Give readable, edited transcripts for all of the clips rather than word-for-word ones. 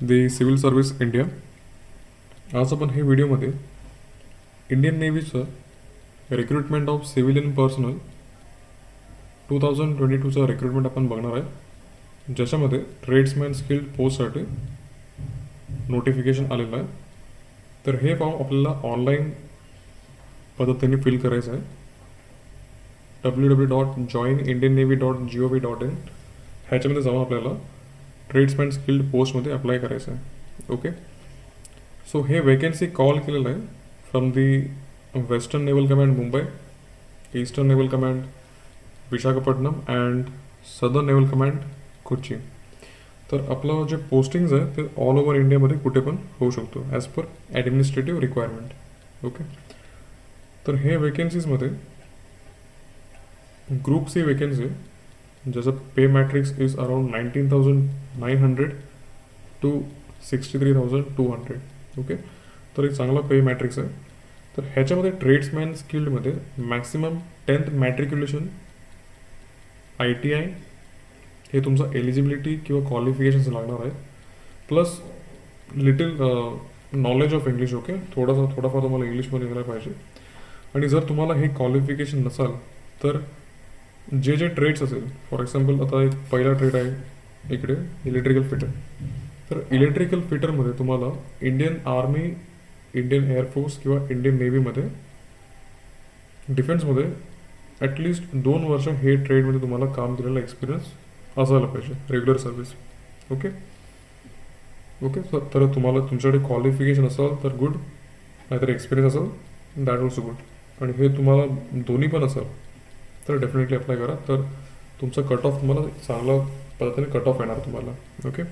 दी civil service India. आज आपण हे व्हिडिओमध्ये इंडियन नेव्हीचं रिक्रुटमेंट ऑफ सिव्हिलियन पर्सनल 2022चं रिक्रुटमेंट आपण बघणार आहे, ज्याच्यामध्ये ट्रेड्समॅन स्किल्ड पोस्टसाठी नोटिफिकेशन आलेलं आहे. तर हे फॉर्म आपल्याला ऑनलाईन पद्धतीने फिल करायचं आहे. www.joinindiannavy.gov.in ह्याच्यामध्ये जाऊन आपल्याला ट्रेड्समॅन स्किल्ड पोस्टमध्ये अप्लाय करायचं आहे. ओके, सो हे वेकन्सी कॉल केलेलं आहे from the western naval command Mumbai, eastern naval command Visakhapatnam and southern naval command Kochi. तर आपलं जे पोस्टिंग्स आहे ते ऑल ओव्हर इंडियामध्ये कुठे पण होऊ शकतो as per administrative requirement. Okay, तर हे वेकन्सीजमध्ये ग्रुप सी वेकन्सी आहे, ज्याचं pay matrix is around 19,900 to 63,200. Okay, तर एक चांगला पे मॅट्रिक्स आहे. तर ह्याच्यामध्ये ट्रेड्समॅन स्किल्डमध्ये मॅक्सिमम 10th मॅट्रिक्युलेशन, ITI हे तुमचं एलिजिबिलिटी किंवा क्वालिफिकेशन्स लागणार आहे, plus little knowledge of English. Okay, थोडाफार तुम्हाला इंग्लिशमध्ये यायला पाहिजे. आणि जर तुम्हाला हे क्वालिफिकेशन नसाल तर जे ट्रेड्स असेल, फॉर एक्झाम्पल आता एक पहिला ट्रेड आहे इकडे इलेक्ट्रिकल फिटर. तर इलेक्ट्रिकल फिटरमध्ये तुम्हाला इंडियन आर्मी, इंडियन एअरफोर्स किंवा इंडियन नेव्हीमध्ये, डिफेन्समध्ये ॲटलिस्ट 2 वर्ष हे ट्रेडमध्ये तुम्हाला काम केलेला एक्सपिरियन्स असायला पाहिजे, रेग्युलर सर्व्हिस. ओके ओके, तर तुम्हाला तुमच्याकडे क्वालिफिकेशन असेल तर गुड, नाहीतर एक्सपिरियन्स असेल दॅट ऑल्सो गुड. आणि हे तुम्हाला दोन्ही पण असेल तर डेफिनेटली अप्लाय करा. तर तुमचा कट ऑफ तुम्हाला चांगला पद्धतीने कट ऑफ येणार तुम्हाला. ओके,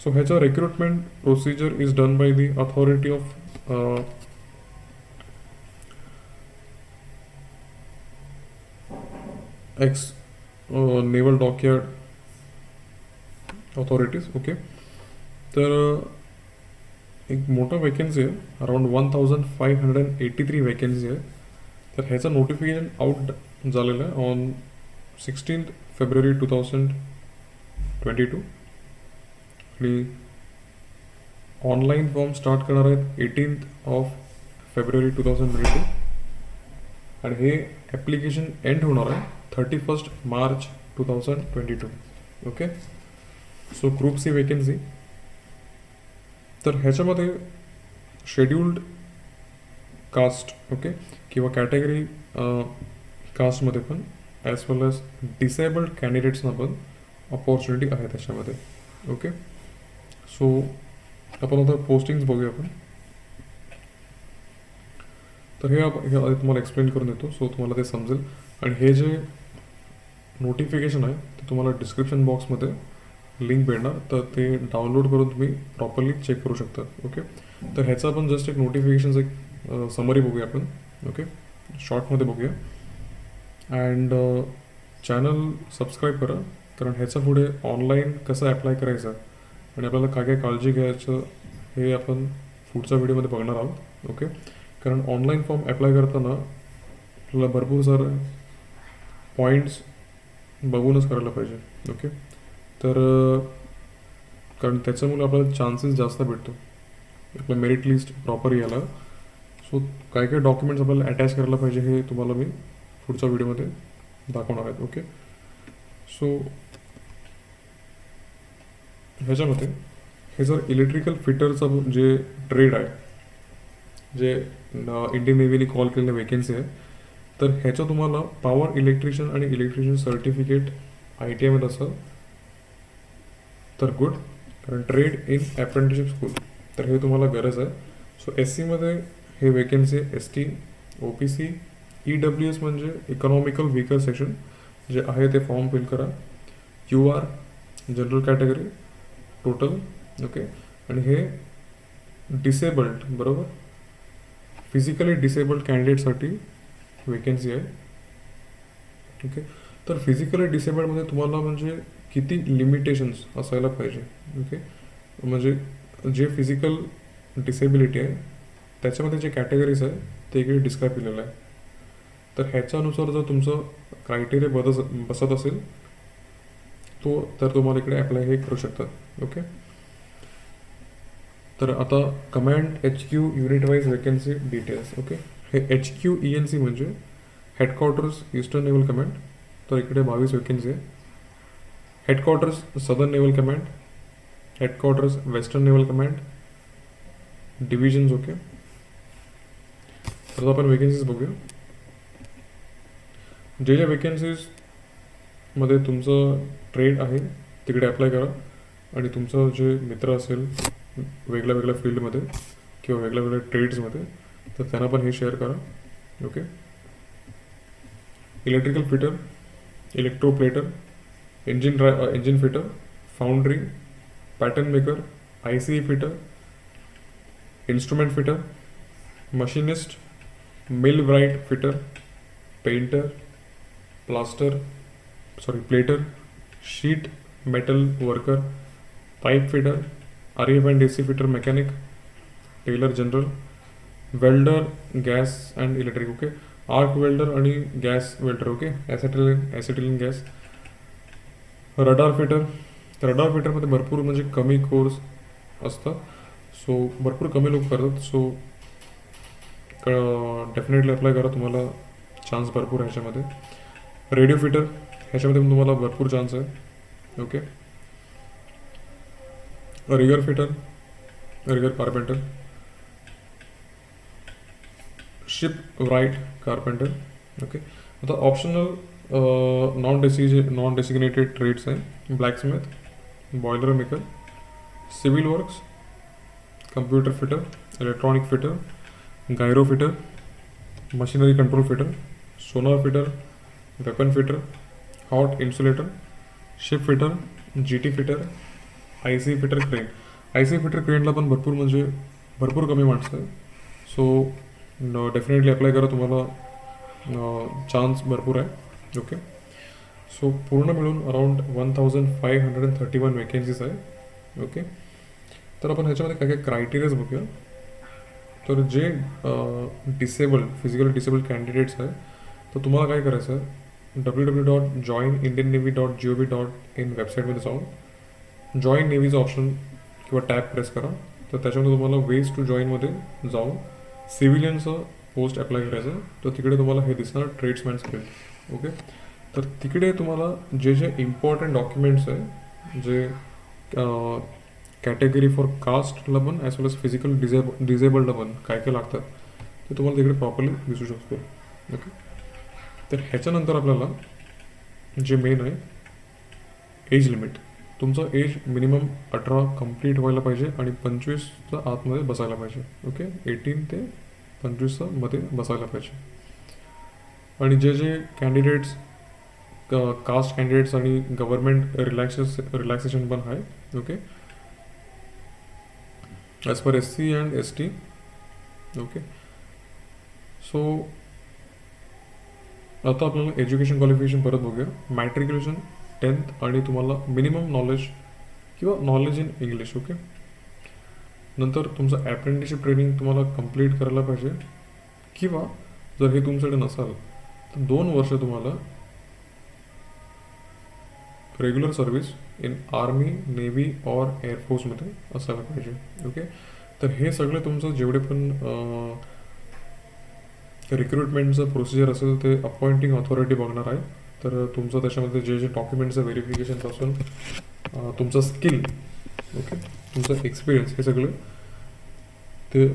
सो ह्याचं recruitment procedure is done by the authority of x naval dockyard authorities. Okay, तर एक मोठा वेकन्सी आहे, अराउंड 1,583 वेकन्सी आहे. तर ह्याचं नोटिफिकेशन आउट झालेलं आहे ऑन 16th February 2022. आणि ऑनलाईन फॉर्म स्टार्ट करणार आहेत 18th February 2022. आणि हे ॲप्लिकेशन एंड होणार आहे 31st March 2022. Okay, so group C vacancy. तर ह्याच्यामध्ये शेड्युल्ड कास्ट, ओके, किंवा कॅटेगरी कास्टमध्ये पण ॲज वेल ॲज डिसेबल्ड कॅन्डिडेट्सना पण ऑपॉर्च्युनिटी आहे त्याच्यामध्ये. ओके, सो आपण आता पोस्टिंग्स बघूया आपण. तर हे आधी तुम्हाला एक्सप्लेन करून देतो, सो तुम्हाला ते समजेल. आणि हे जे नोटिफिकेशन आहे ते तुम्हाला डिस्क्रिप्शन बॉक्समध्ये लिंक भेटणार, तर ते डाउनलोड करून तुम्ही प्रॉपरली चेक करू शकता. ओके, तर ह्याचा आपण जस्ट एक नोटिफिकेशनचं एक समरी बघूया आपण. ओके, शॉर्टमध्ये बघूया. अँड चॅनल सबस्क्राईब करा, कारण ह्याच्या पुढे ऑनलाईन कसं ॲप्लाय करायचं आणि आपल्याला काय काय काळजी घ्यायचं हे आपण पुढच्या व्हिडिओमध्ये बघणार आहोत. ओके, कारण ऑनलाईन फॉर्म ॲप्लाय करताना आपल्याला भरपूर सारे पॉईंट्स बघूनच करायला पाहिजे. ओके, तर कारण त्याच्यामुळे आपल्याला चान्सेस जास्त भेटतो आपलं मेरिट लिस्ट प्रॉपर यायला. सो काय काय डॉक्युमेंट्स आपल्याला अटॅच करायला पाहिजे हे तुम्हाला मी पुढच्या व्हिडिओमध्ये दाखवणार आहेत. ओके, सो ह्याच्यामध्ये हे जर इलेक्ट्रिकल फिटरचं जे ट्रेड आहे, जे इंडियन नेव्हीने कॉल केलेलं वेकन्सी आहे, तर ह्याचं तुम्हाला पॉवर इलेक्ट्रिशियन आणि इलेक्ट्रिशियन सर्टिफिकेट ITI मध्ये असेल तर गुड, कारण ट्रेड इन अप्रेंटिसशिप स्कूल तर हे तुम्हाला गरज आहे. सो SC मध्ये हे वेकन्सी ST, OPC, EWS म्हणजे इकॉनॉमिकल व्हीकल सेक्शन जे आहे ते फॉर्म फिल करा. UR general category total. Okay, आणि हे डिसेबल्ड, बरोबर, फिजिकली डिसेबल्ड कॅन्डिडेटसाठी वेकन्सी आहे. ओके, तर फिजिकली डिसेबल्डमध्ये तुम्हाला म्हणजे किती लिमिटेशन्स असायला पाहिजे. ओके, म्हणजे जे फिजिकल डिसेबिलिटी आहे त्याच्यामध्ये जे कॅटेगरीज आहे ते इकडे डिस्क्राईब केलेलं आहे. तर ह्याच्यानुसार जर तुमचं क्रायटेरिया बसत असेल तर तुम्हाला इकडे अप्लाय हे करू शकतात. ओके, तर आता command HQ unit wise vacancy details. Okay, हे HQ ENC म्हणजे हेडक्वार्टर्स ईस्टर्न नेव्हल कमांड. तर इकडे 22 वेकन्सी आहे. Headquarters southern naval command, headquarters western naval command, divisions. Okay, तर आपण वेकन्सीज बघूया. जे जे वेकन्सीजमध्ये तुमचं ट्रेड आहे तिकडे अप्लाय करा. आणि तुमचं जे मित्र असेल वेगळ्या वेगळ्या फील्डमध्ये किंवा वेगळ्या वेगळ्या ट्रेड्समध्ये, तर त्यांना पण हे शेअर करा. Okay, electrical fitter, electroplater, engine fitter, foundry, pattern maker, ICE fitter, instrument fitter, machinist, millwright fitter, painter, plater, sheet metal worker, pipe fitter, RF and AC fitter mechanic, tailor general, welder gas and electric. Okay, arc welder आणि gas welder. Okay, acetylene gas, radar fitter. Radar फिटरमध्ये भरपूर म्हणजे कमी course असतात, so भरपूर कमी लोक करतात. सो डेफिनेटली अप्लाय करा, तुम्हाला चान्स भरपूर आहे ह्याच्यामध्ये. रेडिओ फिटर, ह्याच्यामध्ये पण तुम्हाला भरपूर चान्स आहे. Okay, rigger fitter, rigger carpenter, shipwright carpenter. Okay, आता ऑप्शनल नॉन डेसिग्नेटेड ट्रेड्स आहे. Blacksmith, boiler maker, civil works, computer fitter, electronic fitter, gyro fitter, machinery control fitter, sonar fitter, weapon fitter, hot insulator, ship fitter, GT fitter, IC fitter crane. IC fitter क्रेनला पण भरपूर कमी माणसं आहे. So definitely apply करा, तुम्हाला chance भरपूर आहे. ओके, सो पूर्ण मिळून अराउंड 1531 वेकन्सीज आहे. ओके, तर आपण ह्याच्यामध्ये काय काय क्रायटेरियाज बघूया. तर जे फिजिकली डिसेबल्ड कॅन्डिडेट्स आहे, तर तुम्हाला काय करायचं आहे, www.joinindiannavy.gov.in वेबसाईटमध्ये जाऊन जॉईन नेव्हीचं ऑप्शन किंवा टॅब प्रेस करा. तर त्याच्यामध्ये तुम्हाला वेज टू जॉईनमध्ये जाऊन सिव्हिलियनचं पोस्ट अप्लाय करायचं. तर तिकडे तुम्हाला हे दिसणार ट्रेड्समॅन स्किल. ओके, तर तिकडे तुम्हाला जे जे इम्पॉर्टंट डॉक्युमेंट्स आहे, जे कॅटेगरी फॉर कास्टला पण ॲज वेल एज फिजिकल डिझेबल्डला पण काय काय लागतात ते तुम्हाला तिकडे प्रॉपरली दिसू शकतो. ओके, तर ह्याच्यानंतर आपल्याला जे मेन आहे एज लिमिट. तुमचं एज मिनिमम 18 कंप्लीट व्हायला पाहिजे आणि 25च्या आतमध्ये बसायला पाहिजे. ओके, 18 ते 25च्या मध्ये बसायला पाहिजे. आणि जे जे कॅन्डिडेट्स कास्ट कॅन्डिडेट्स आणि गव्हर्नमेंट रिलॅक्सेशन पण आहे. Okay, as per SC and ST. Okay, so आता आपल्याला एज्युकेशन क्वालिफिकेशन परत बघूया. मॅट्रिक्युलेशन 10th आणि तुम्हाला मिनिमम नॉलेज किंवा नॉलेज इन इंग्लिश. ओके, नंतर तुमचं ॲप्रेंटिसशिप ट्रेनिंग तुम्हाला कंप्लीट करायला पाहिजे, किंवा जर हे तुमच्याकडे नसाल तर 2 वर्ष तुम्हाला regular service in army, navy और एअरफोर्समध्ये असायला पाहिजे. ओके, तर हे सगळे तुमचं जेवढे पण रिक्रुटमेंटचं प्रोसिजर असेल ते अपॉइंटिंग ऑथॉरिटी बघणार आहे. तर तुमचं त्याच्यामध्ये जे जे डॉक्युमेंटचं व्हेरिफिकेशनपासून तुमचं स्किल, ओके, तुमचं एक्सपिरियन्स, हे सगळं ते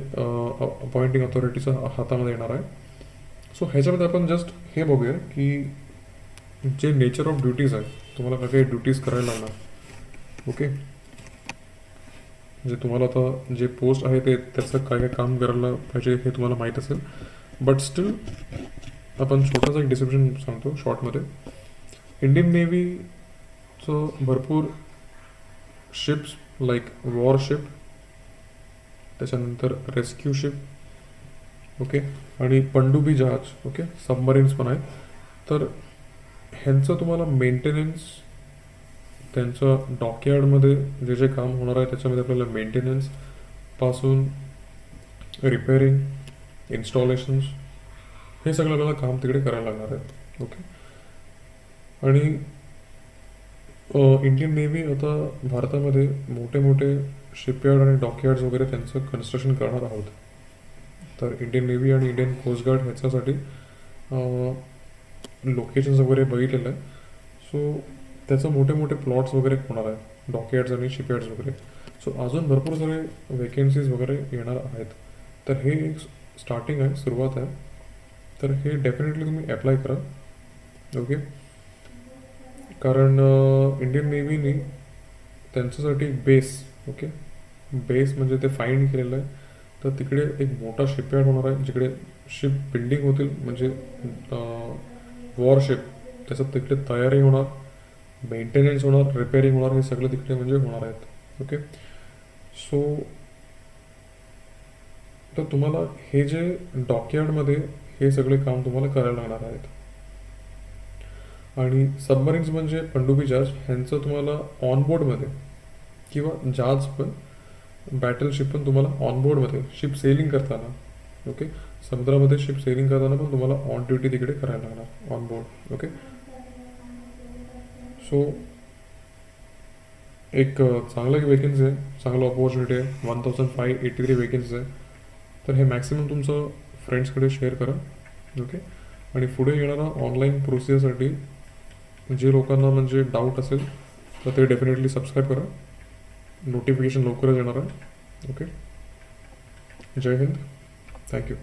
अपॉइंटिंग ऑथॉरिटीच्या हातामध्ये येणार आहे. सो ह्याच्यामध्ये आपण जस्ट हे बघूया की जे नेचर ऑफ ड्युटीज आहे, तुम्हाला काय काही ड्युटीज करायला लागणार. ओके, जे तुम्हाला आता जे पोस्ट आहे ते त्याचं काय काय काम करायला पाहिजे हे तुम्हाला माहीत असेल, बट स्टील आपण छोटासा एक डिस्क्रिप्शन सांगतो शॉर्टमध्ये. इंडियन नेव्हीचं भरपूर शिप्स लाईक वॉरशिप, त्याच्यानंतर रेस्क्यू शिप, ओके, आणि पनडुब्बी जहाज, ओके, सबमरीन्स पण आहेत. तर ह्यांचं तुम्हाला मेंटेनन्स, त्यांचं डॉकयार्डमध्ये जे जे काम होणार आहे त्याच्यामध्ये आपल्याला मेंटेनन्सपासून रिपेअरिंग, इन्स्टॉलेशन्स, हे सगळं आपल्याला काम तिकडे करायला लागणार आहे. ओके, आणि इंडियन नेव्ही आता भारतामध्ये मोठे मोठे शिपयार्ड आणि डॉकयार्ड्स वगैरे त्यांचं कन्स्ट्रक्शन करणार आहोत. तर इंडियन नेव्ही आणि इंडियन कोस्ट गार्ड ह्याच्यासाठी लोकेशन्स वगैरे बघितलेलं आहे. सो त्याचं मोठे मोठे प्लॉट्स वगैरे होणार आहे, डॉकयार्ड्स आणि शिपयार्ड्स वगैरे. सो अजून भरपूर सारे वेकेन्सीज वगैरे येणार आहेत. तर हे एक स्टार्टिंग आहे, सुरुवात आहे. तर हे डेफिनेटली तुम्ही अप्लाय करा. ओके. कारण इंडियन नेव्हीनी त्यांच्यासाठी बेस, ओके, बेस म्हणजे ते फाईंड केलेलं आहे. तर तिकडे एक मोठा शिपयार्ड होणार आहे, जिकडे शिप बिल्डिंग होतील, म्हणजे वॉरशिप, त्याचं तिकडे तयारी होणार, मेंटेनन्स होणार, रिपेअरिंग होणार, हे सगळं तिकडे म्हणजे होणार आहेत. ओके. सो तर तुम्हाला हे जे डॉकयार्डमध्ये हे सगळे काम तुम्हाला करायला लागणार आहेत. आणि सबमरीन्स म्हणजे पनडुब्बी जहाज, ह्यांचं तुम्हाला ऑनबोर्डमध्ये किंवा जहाज पण, बॅटलशिप पण तुम्हाला ऑनबोर्डमध्ये, शिप सेलिंग करताना, ओके, समुद्रामध्ये शिप सेलिंग करताना पण तुम्हाला ऑन ड्युटी तिकडे करायला लागणार ऑनबोर्ड. ओके. सो एक चांगलं वेकेन्सी आहे, चांगलं ऑपॉर्च्युनिटी आहे. 1583 वेकेन्सी आहे. तर हे मॅक्सिमम तुमचं फ्रेंड्सकडे शेअर करा. ओके. आणि पुढे येणारा ऑनलाईन प्रोसेससाठी जे लोकांना म्हणजे डाऊट असेल तर ते डेफिनेटली सबस्क्राईब करा. नोटिफिकेशन लवकरच येणार आहे. ओके. जय हिंद. थँक्यू.